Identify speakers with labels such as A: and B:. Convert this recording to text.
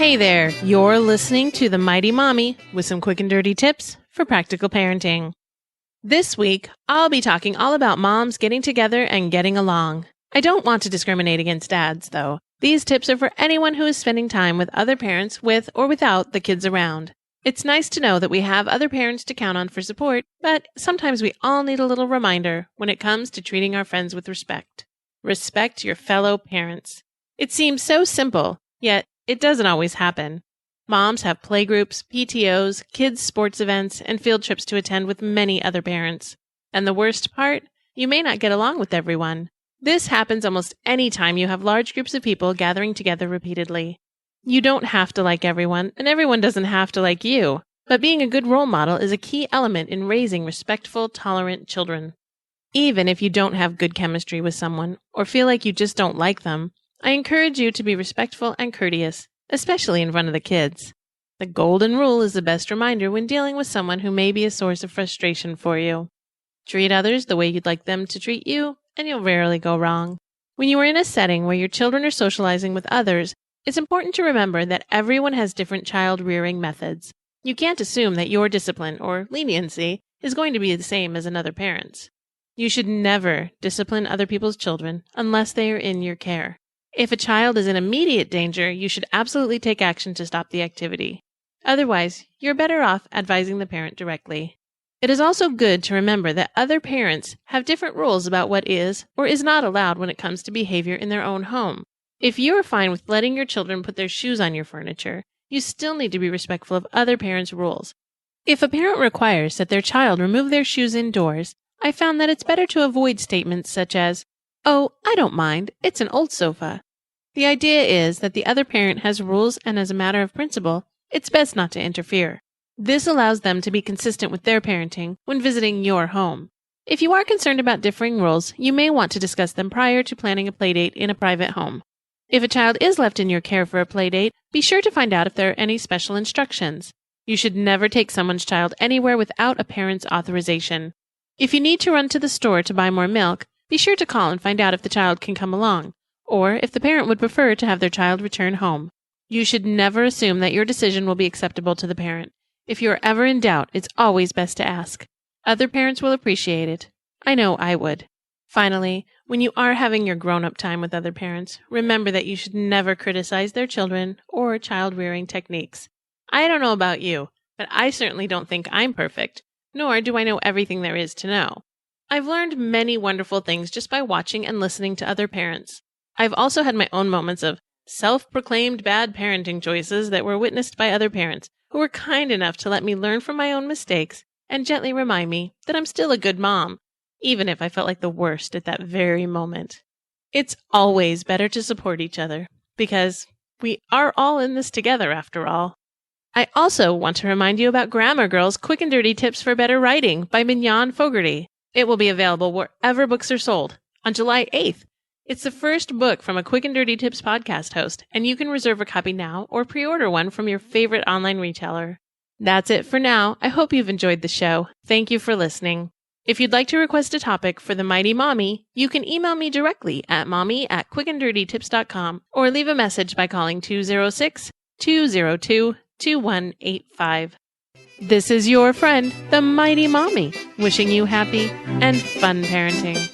A: Hey there, you're listening to The Mighty Mommy with some quick and dirty tips for practical parenting. This week, I'll be talking all about moms getting together and getting along. I don't want to discriminate against dads, though. These tips are for anyone who is spending time with other parents with or without the kids around. It's nice to know that we have other parents to count on for support, but sometimes we all need a little reminder when it comes to treating our friends with respect. Respect your fellow parents. It seems so simple, yet it doesn't always happen. Moms have playgroups, PTOs, kids' sports events, and field trips to attend with many other parents. And the worst part? You may not get along with everyone. This happens almost any time you have large groups of people gathering together repeatedly. You don't have to like everyone, and everyone doesn't have to like you. But being a good role model is a key element in raising respectful, tolerant children. Even if you don't have good chemistry with someone, or feel like you just don't like them, I encourage you to be respectful and courteous, especially in front of the kids. The golden rule is the best reminder when dealing with someone who may be a source of frustration for you. Treat others the way you'd like them to treat you, and you'll rarely go wrong. When you are in a setting where your children are socializing with others, it's important to remember that everyone has different child-rearing methods. You can't assume that your discipline, or leniency, is going to be the same as another parent's. You should never discipline other people's children unless they are in your care. If a child is in immediate danger, you should absolutely take action to stop the activity. Otherwise, you're better off advising the parent directly. It is also good to remember that other parents have different rules about what is or is not allowed when it comes to behavior in their own home. If you are fine with letting your children put their shoes on your furniture, you still need to be respectful of other parents' rules. If a parent requires that their child remove their shoes indoors, I found that it's better to avoid statements such as, "Oh, I don't mind, it's an old sofa." The idea is that the other parent has rules, and as a matter of principle, it's best not to interfere. This allows them to be consistent with their parenting when visiting your home. If you are concerned about differing rules, you may want to discuss them prior to planning a playdate in a private home. If a child is left in your care for a playdate, be sure to find out if there are any special instructions. You should never take someone's child anywhere without a parent's authorization. If you need to run to the store to buy more milk, be sure to call and find out if the child can come along, or if the parent would prefer to have their child return home. You should never assume that your decision will be acceptable to the parent. If you are ever in doubt, it's always best to ask. Other parents will appreciate it. I know I would. Finally, when you are having your grown-up time with other parents, remember that you should never criticize their children or child-rearing techniques. I don't know about you, but I certainly don't think I'm perfect, nor do I know everything there is to know. I've learned many wonderful things just by watching and listening to other parents. I've also had my own moments of self-proclaimed bad parenting choices that were witnessed by other parents who were kind enough to let me learn from my own mistakes and gently remind me that I'm still a good mom, even if I felt like the worst at that very moment. It's always better to support each other, because we are all in this together after all. I also want to remind you about Grammar Girl's Quick and Dirty Tips for Better Writing by Mignon Fogarty. It will be available wherever books are sold on July 8th. It's the first book from a Quick and Dirty Tips podcast host, and you can reserve a copy now or pre-order one from your favorite online retailer. That's it for now. I hope you've enjoyed the show. Thank you for listening. If you'd like to request a topic for The Mighty Mommy, you can email me directly at mommy@quickanddirtytips.com or leave a message by calling 206-202-2185. This is your friend, The Mighty Mommy, wishing you happy and fun parenting.